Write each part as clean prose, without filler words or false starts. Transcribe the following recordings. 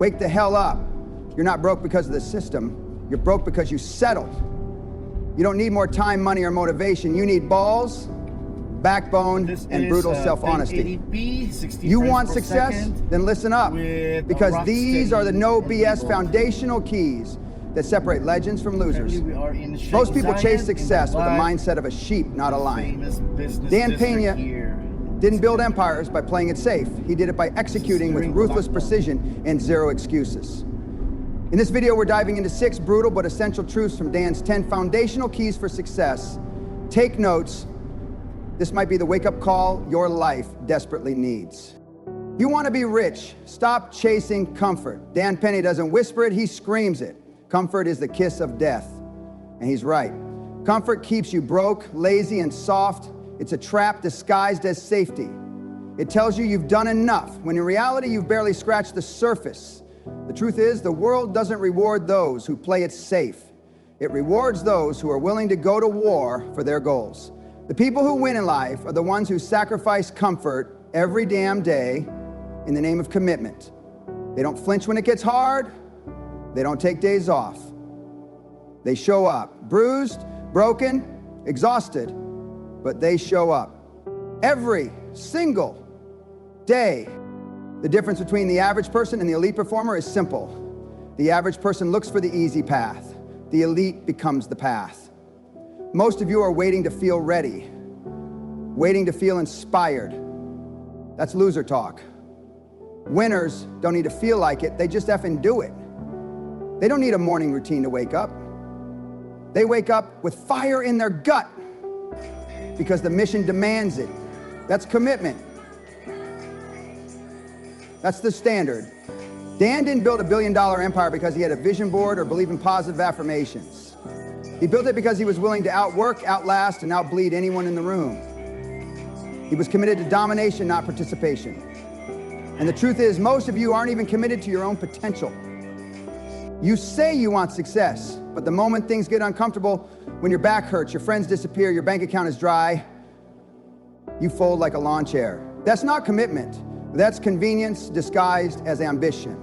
Wake the hell up. You're not broke because of the system. You're broke because you settled. You don't need more time, money, or motivation. You need balls, backbone, and brutal self-honesty. You want success? Then listen up. Because these are the no BS foundational keys that separate legends from losers. Most people chase success with the mindset of a sheep, not a lion. Dan Peña didn't build empires by playing it safe. He did it by executing with ruthless precision and zero excuses. In this video, we're diving into 6 brutal but essential truths from Dan's 10 foundational keys for success. Take notes. This might be the wake-up call your life desperately needs. You want to be rich? Stop chasing comfort. Dan Peña doesn't whisper it, he screams it. Comfort is the kiss of death. And he's right. Comfort keeps you broke, lazy, and soft. It's a trap disguised as safety. It tells you you've done enough, when in reality you've barely scratched the surface. The truth is, the world doesn't reward those who play it safe. It rewards those who are willing to go to war for their goals. The people who win in life are the ones who sacrifice comfort every damn day in the name of commitment. They don't flinch when it gets hard. They don't take days off. They show up, bruised, broken, exhausted, but they show up every single day. The difference between the average person and the elite performer is simple. The average person looks for the easy path. The elite becomes the path. Most of you are waiting to feel ready, waiting to feel inspired. That's loser talk. Winners don't need to feel like it, they just effing do it. They don't need a morning routine to wake up. They wake up with fire in their gut because the mission demands it. That's commitment. That's the standard. Dan didn't build a billion-dollar empire because he had a vision board or believed in positive affirmations. He built it because he was willing to outwork, outlast, and outbleed anyone in the room. He was committed to domination, not participation. And the truth is, most of you aren't even committed to your own potential. You say you want success, but the moment things get uncomfortable, when your back hurts, your friends disappear, your bank account is dry, you fold like a lawn chair. That's not commitment. That's convenience disguised as ambition.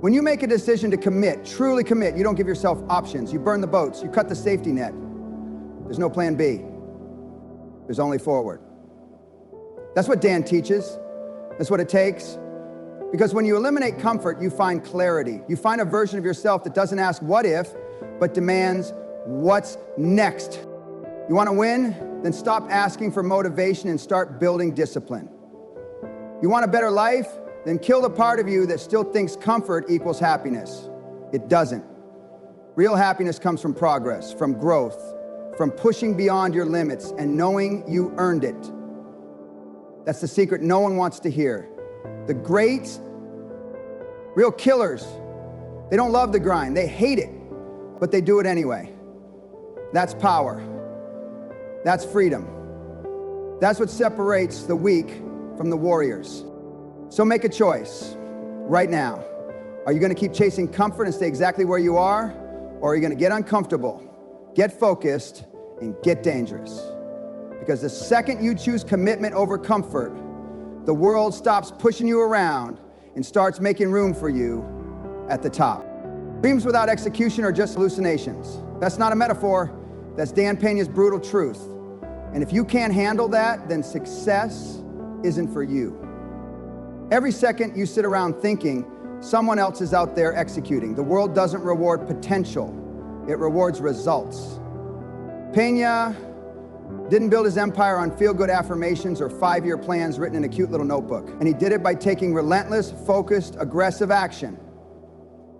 When you make a decision to commit, truly commit, you don't give yourself options. You burn the boats, you cut the safety net. There's no plan B. There's only forward. That's what Dan teaches. That's what it takes. Because when you eliminate comfort, you find clarity. You find a version of yourself that doesn't ask what if, but demands what's next. You want to win? Then stop asking for motivation and start building discipline. You want a better life? Then kill the part of you that still thinks comfort equals happiness. It doesn't. Real happiness comes from progress, from growth, from pushing beyond your limits and knowing you earned it. That's the secret no one wants to hear. The great, real killers, they don't love the grind, they hate it, but they do it anyway. That's power. That's freedom. That's what separates the weak from the warriors. So make a choice right now. Are you going to keep chasing comfort and stay exactly where you are? Or are you going to get uncomfortable, get focused, and get dangerous? Because the second you choose commitment over comfort, the world stops pushing you around and starts making room for you at the top. Dreams without execution are just hallucinations. That's not a metaphor. That's Dan Peña's brutal truth. And if you can't handle that, then success isn't for you. Every second you sit around thinking, someone else is out there executing. The world doesn't reward potential. It rewards results. Peña didn't build his empire on feel-good affirmations or 5-year plans written in a cute little notebook. And he did it by taking relentless, focused, aggressive action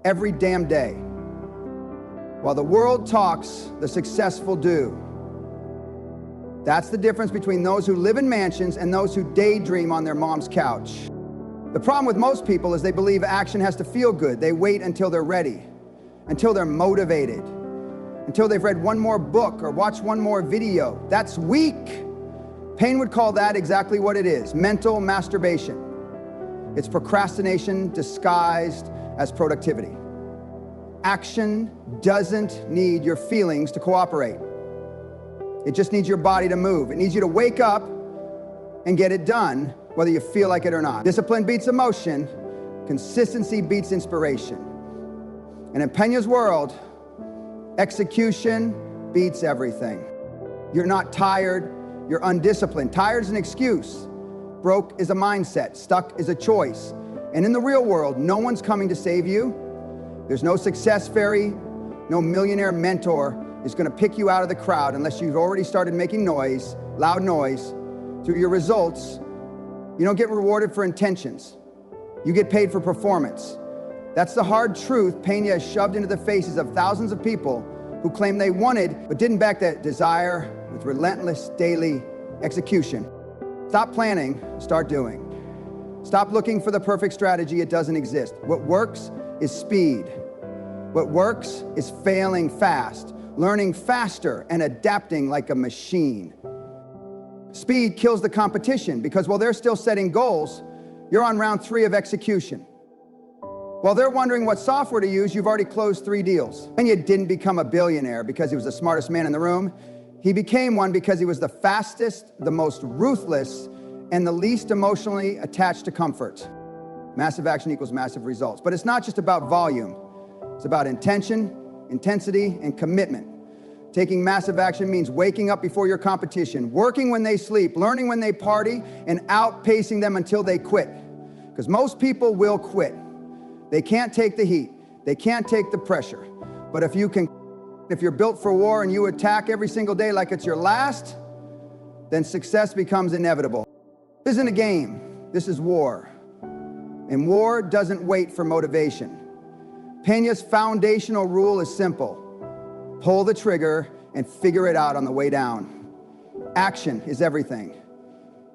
every damn day. While the world talks, the successful do. That's the difference between those who live in mansions and those who daydream on their mom's couch. The problem with most people is they believe action has to feel good. They wait until they're ready, until they're motivated, until they've read one more book or watched one more video. That's weak. Payne would call that exactly what it is, mental masturbation. It's procrastination disguised as productivity. Action doesn't need your feelings to cooperate. It just needs your body to move. It needs you to wake up and get it done, whether you feel like it or not. Discipline beats emotion, Consistency beats inspiration. And in Peña's world, execution beats everything. You're not tired, you're undisciplined. Tired is an excuse. Broke is a mindset. Stuck is a choice. And in the real world, no one's coming to save you. There's no success fairy, no millionaire mentor is going to pick you out of the crowd unless you've already started making noise, loud noise, through your results. You don't get rewarded for intentions. You get paid for performance. That's the hard truth Peña has shoved into the faces of thousands of people who claim they wanted but didn't back that desire with relentless daily execution. Stop planning, start doing. Stop looking for the perfect strategy, it doesn't exist. What works is speed. What works is failing fast, learning faster, and adapting like a machine. Speed kills the competition because while they're still setting goals, you're on round 3 of execution. While they're wondering what software to use, you've already closed 3 deals. Peña didn't become a billionaire because he was the smartest man in the room. He became one because he was the fastest, the most ruthless, and the least emotionally attached to comfort. Massive action equals massive results. But it's not just about volume. It's about intention, intensity, and commitment. Taking massive action means waking up before your competition, working when they sleep, learning when they party, and outpacing them until they quit. Because most people will quit. They can't take the heat. They can't take the pressure. But if you're built for war and you attack every single day like it's your last, then success becomes inevitable. This isn't a game. This is war. And war doesn't wait for motivation. Peña's foundational rule is simple. Pull the trigger and figure it out on the way down. Action is everything.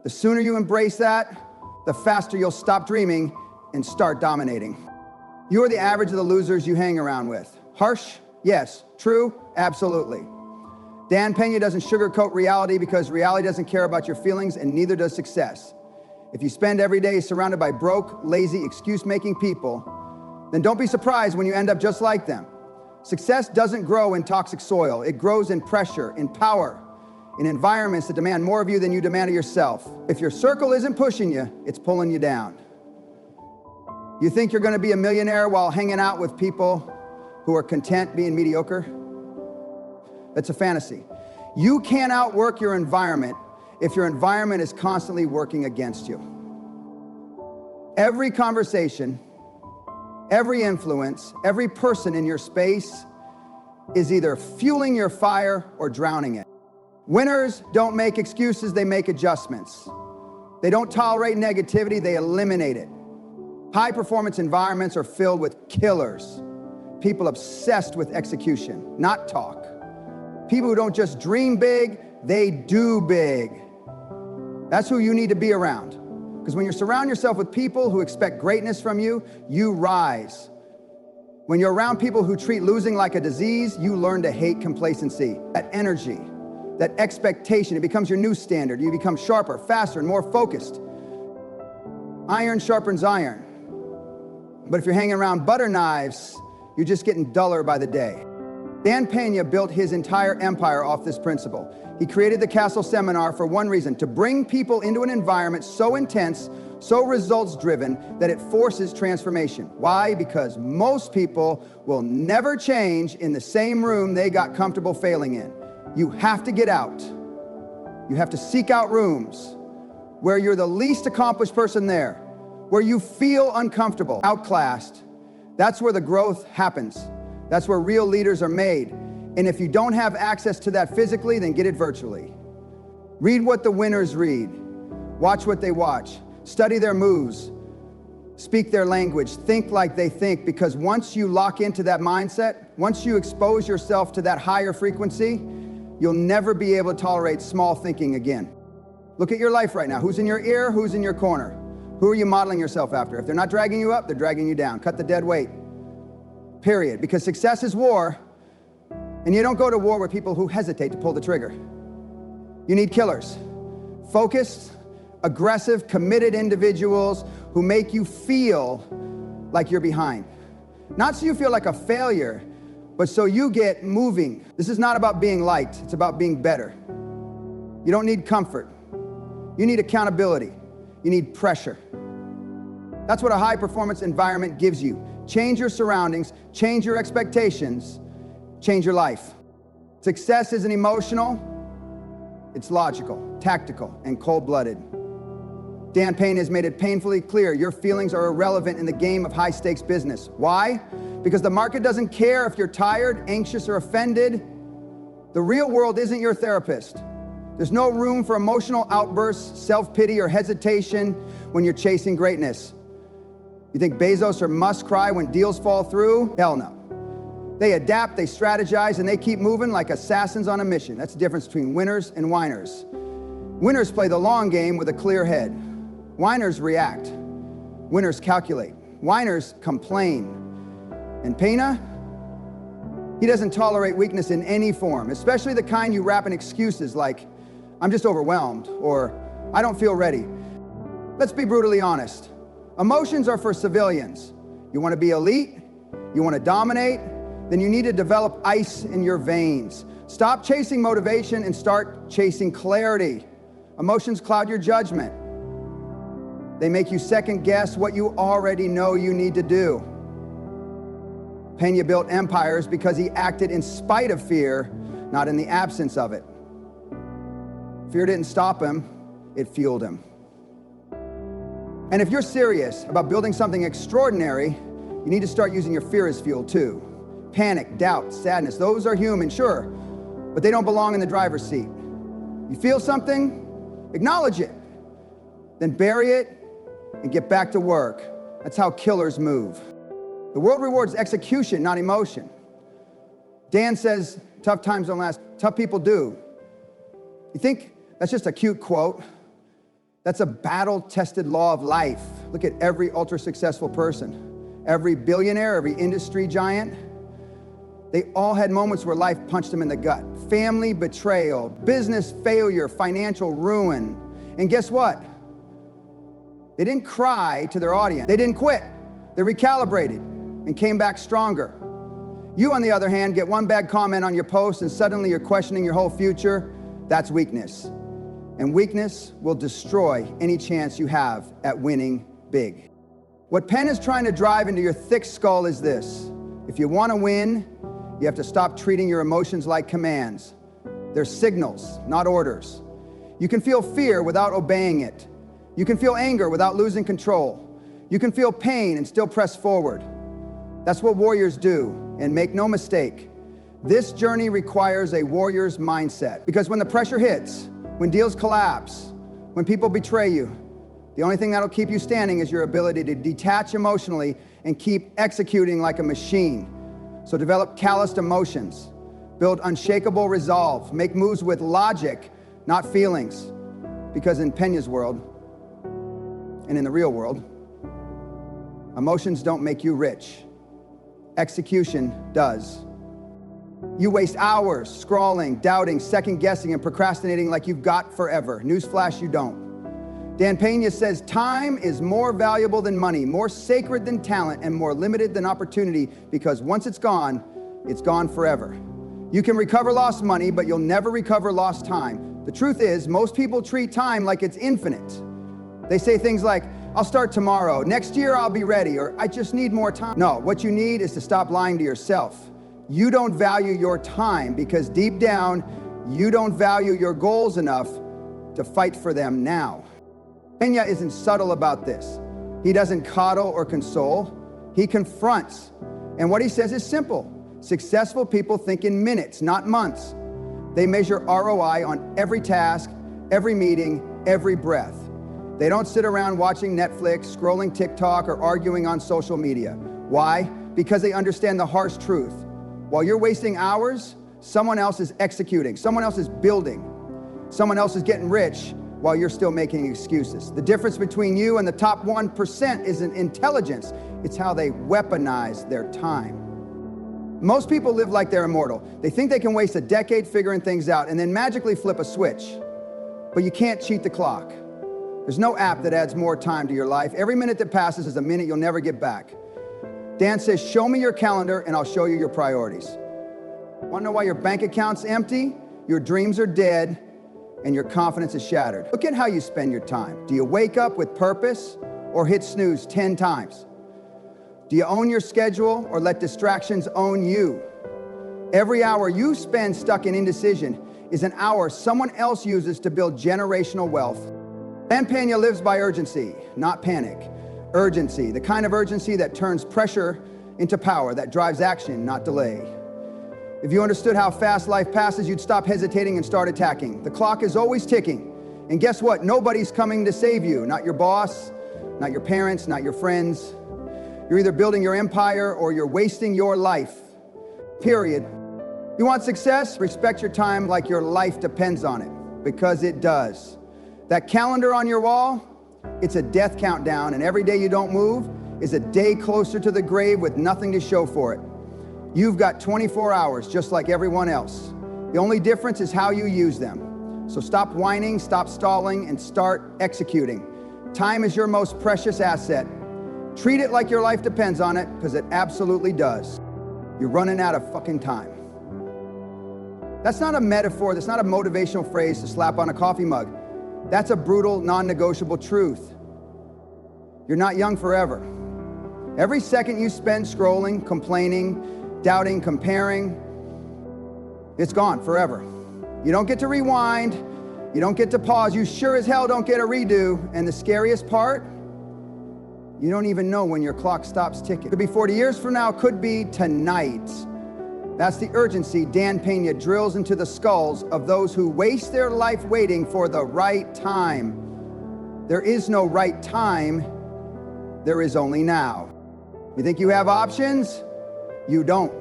The sooner you embrace that, the faster you'll stop dreaming and start dominating. You are the average of the losers you hang around with. Harsh? Yes. True? Absolutely. Dan Peña doesn't sugarcoat reality because reality doesn't care about your feelings and neither does success. If you spend every day surrounded by broke, lazy, excuse-making people, then don't be surprised when you end up just like them. Success doesn't grow in toxic soil. It grows in pressure, in power, in environments that demand more of you than you demand of yourself. If your circle isn't pushing you, it's pulling you down. You think you're going to be a millionaire while hanging out with people who are content being mediocre? That's a fantasy. You can't outwork your environment if your environment is constantly working against you. Every conversation, every influence, every person in your space is either fueling your fire or drowning it. Winners don't make excuses, they make adjustments. They don't tolerate negativity, they eliminate it. High-performance environments are filled with killers, people obsessed with execution, not talk. People who don't just dream big, they do big. That's who you need to be around. Because when you surround yourself with people who expect greatness from you, you rise. When you're around people who treat losing like a disease, you learn to hate complacency. That energy, that expectation, it becomes your new standard. You become sharper, faster, and more focused. Iron sharpens iron. But if you're hanging around butter knives, you're just getting duller by the day. Dan Peña built his entire empire off this principle. He created the Castle Seminar for one reason, to bring people into an environment so intense, so results-driven, that it forces transformation. Why? Because most people will never change in the same room they got comfortable failing in. You have to get out. You have to seek out rooms where you're the least accomplished person there, where you feel uncomfortable, outclassed. That's where the growth happens. That's where real leaders are made. And if you don't have access to that physically, then get it virtually. Read what the winners read. Watch what they watch. Study their moves. Speak their language. Think like they think, because once you lock into that mindset, once you expose yourself to that higher frequency, you'll never be able to tolerate small thinking again. Look at your life right now. Who's in your ear? Who's in your corner? Who are you modeling yourself after? If they're not dragging you up, they're dragging you down. Cut the dead weight. Period. Because success is war, and you don't go to war with people who hesitate to pull the trigger. You need killers. Focused, aggressive, committed individuals who make you feel like you're behind. Not so you feel like a failure, but so you get moving. This is not about being liked, it's about being better. You don't need comfort. You need accountability. You need pressure. That's what a high-performance environment gives you. Change your surroundings, change your expectations, change your life. Success isn't emotional, it's logical, tactical, and cold-blooded. Dan Peña has made it painfully clear your feelings are irrelevant in the game of high-stakes business. Why? Because the market doesn't care if you're tired, anxious, or offended. The real world isn't your therapist. There's no room for emotional outbursts, self-pity, or hesitation when you're chasing greatness. You think Bezos or Musk cry when deals fall through? Hell no. They adapt, they strategize, and they keep moving like assassins on a mission. That's the difference between winners and whiners. Winners play the long game with a clear head. Whiners react. Winners calculate. Whiners complain. And Peña? He doesn't tolerate weakness in any form, especially the kind you wrap in excuses like, I'm just overwhelmed, or I don't feel ready. Let's be brutally honest. Emotions are for civilians. You want to be elite? You want to dominate? Then you need to develop ice in your veins. Stop chasing motivation and start chasing clarity. Emotions cloud your judgment. They make you second guess what you already know you need to do. Peña built empires because he acted in spite of fear, not in the absence of it. Fear didn't stop him, it fueled him. And if you're serious about building something extraordinary, you need to start using your fear as fuel too. Panic, doubt, sadness, those are human, sure, but they don't belong in the driver's seat. You feel something? Acknowledge it. Then bury it and get back to work. That's how killers move. The world rewards execution, not emotion. Dan says, tough times don't last. Tough people do. You think that's just a cute quote? That's a battle-tested law of life. Look at every ultra-successful person. Every billionaire, every industry giant. They all had moments where life punched them in the gut. Family betrayal, business failure, financial ruin. And guess what? They didn't cry to their audience. They didn't quit. They recalibrated and came back stronger. You, on the other hand, get one bad comment on your post and suddenly you're questioning your whole future. That's weakness. And weakness will destroy any chance you have at winning big. What Penn is trying to drive into your thick skull is this. If you want to win, you have to stop treating your emotions like commands. They're signals, not orders. You can feel fear without obeying it. You can feel anger without losing control. You can feel pain and still press forward. That's what warriors do, and make no mistake, this journey requires a warrior's mindset. Because when the pressure hits, when deals collapse, when people betray you, the only thing that'll keep you standing is your ability to detach emotionally and keep executing like a machine. So develop calloused emotions, build unshakable resolve, make moves with logic, not feelings. Because in Peña's world, and in the real world, emotions don't make you rich. Execution does. You waste hours scrolling, doubting, second-guessing, and procrastinating like you've got forever. Newsflash, you don't. Dan Peña says time is more valuable than money, more sacred than talent, and more limited than opportunity, because once it's gone forever. You can recover lost money, but you'll never recover lost time. The truth is, most people treat time like it's infinite. They say things like, I'll start tomorrow, next year I'll be ready, or I just need more time. No, what you need is to stop lying to yourself. You don't value your time because deep down, you don't value your goals enough to fight for them now. Peña isn't subtle about this. He doesn't coddle or console. He confronts. And what he says is simple. Successful people think in minutes, not months. They measure ROI on every task, every meeting, every breath. They don't sit around watching Netflix, scrolling TikTok, or arguing on social media. Why? Because they understand the harsh truth. While you're wasting hours, someone else is executing, someone else is building, someone else is getting rich while you're still making excuses. The difference between you and the top 1% isn't intelligence, it's how they weaponize their time. Most people live like they're immortal. They think they can waste a decade figuring things out and then magically flip a switch. But you can't cheat the clock. There's no app that adds more time to your life. Every minute that passes is a minute you'll never get back. Dan says, show me your calendar and I'll show you your priorities. Want to know why your bank account's empty, your dreams are dead, and your confidence is shattered? Look at how you spend your time. Do you wake up with purpose or hit snooze 10 times? Do you own your schedule or let distractions own you? Every hour you spend stuck in indecision is an hour someone else uses to build generational wealth. Dan Peña lives by urgency, not panic. Urgency, the kind of urgency that turns pressure into power, that drives action, not delay. If you understood how fast life passes, you'd stop hesitating and start attacking. The clock is always ticking. And guess what? Nobody's coming to save you. Not your boss, not your parents, not your friends. You're either building your empire or you're wasting your life. Period. You want success? Respect your time like your life depends on it, because it does. That calendar on your wall, it's a death countdown, and every day you don't move is a day closer to the grave with nothing to show for it. You've got 24 hours just like everyone else. The only difference is how you use them. So stop whining, stop stalling, and start executing. Time is your most precious asset. Treat it like your life depends on it, because it absolutely does. You're running out of fucking time. That's not a metaphor, that's not a motivational phrase to slap on a coffee mug. That's a brutal, non-negotiable truth. You're not young forever. Every second you spend scrolling, complaining, doubting, comparing, it's gone forever. You don't get to rewind, you don't get to pause, you sure as hell don't get a redo, and the scariest part, you don't even know when your clock stops ticking. Could be 40 years from now, could be tonight. That's the urgency Dan Peña drills into the skulls of those who waste their life waiting for the right time. There is no right time, there is only now. You think you have options? You don't.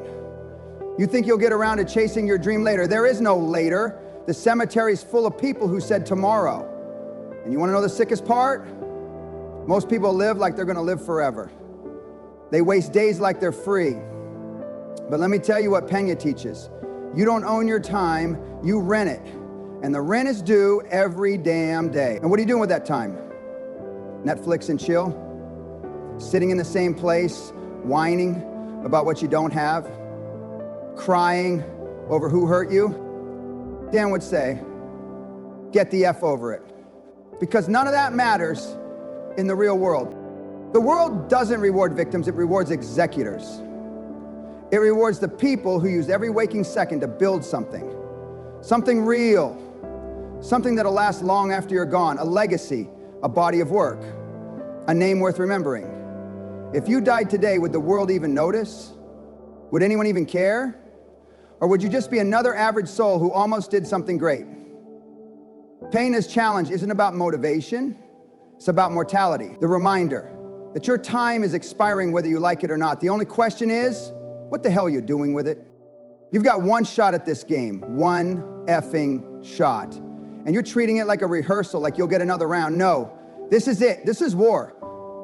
You think you'll get around to chasing your dream later. There is no later. The cemetery's full of people who said tomorrow. And you want to know the sickest part? Most people live like they're going to live forever. They waste days like they're free. But let me tell you what Peña teaches. You don't own your time, you rent it. And the rent is due every damn day. And what are you doing with that time? Netflix and chill? Sitting in the same place, whining about what you don't have? Crying over who hurt you? Dan would say, get the F over it. Because none of that matters in the real world. The world doesn't reward victims, it rewards executors. It rewards the people who use every waking second to build something. Something real. Something that'll last long after you're gone. A legacy, a body of work, a name worth remembering. If you died today, would the world even notice? Would anyone even care? Or would you just be another average soul who almost did something great? Peña's challenge isn't about motivation, it's about mortality. The reminder that your time is expiring whether you like it or not. The only question is, what the hell are you doing with it? You've got one shot at this game, one effing shot. And you're treating it like a rehearsal, like you'll get another round. No, this is it, this is war.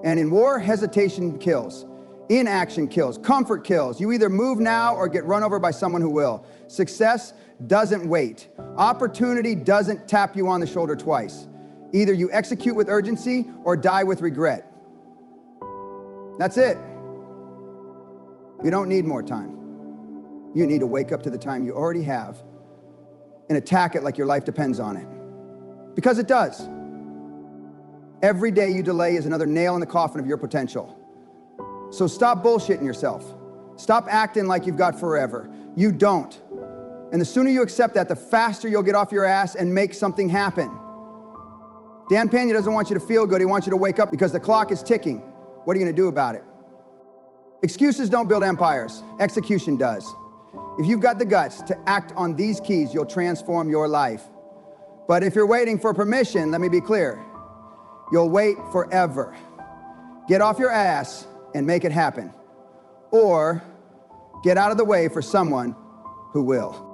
And in war, hesitation kills. Inaction kills, comfort kills. You either move now or get run over by someone who will. Success doesn't wait. Opportunity doesn't tap you on the shoulder twice. Either you execute with urgency or die with regret. That's it. You don't need more time. You need to wake up to the time you already have and attack it like your life depends on it. Because it does. Every day you delay is another nail in the coffin of your potential. So stop bullshitting yourself. Stop acting like you've got forever. You don't. And the sooner you accept that, the faster you'll get off your ass and make something happen. Dan Peña doesn't want you to feel good. He wants you to wake up because the clock is ticking. What are you going to do about it? Excuses don't build empires. Execution does. If you've got the guts to act on these keys, you'll transform your life. But if you're waiting for permission, let me be clear. You'll wait forever. Get off your ass and make it happen. Or get out of the way for someone who will.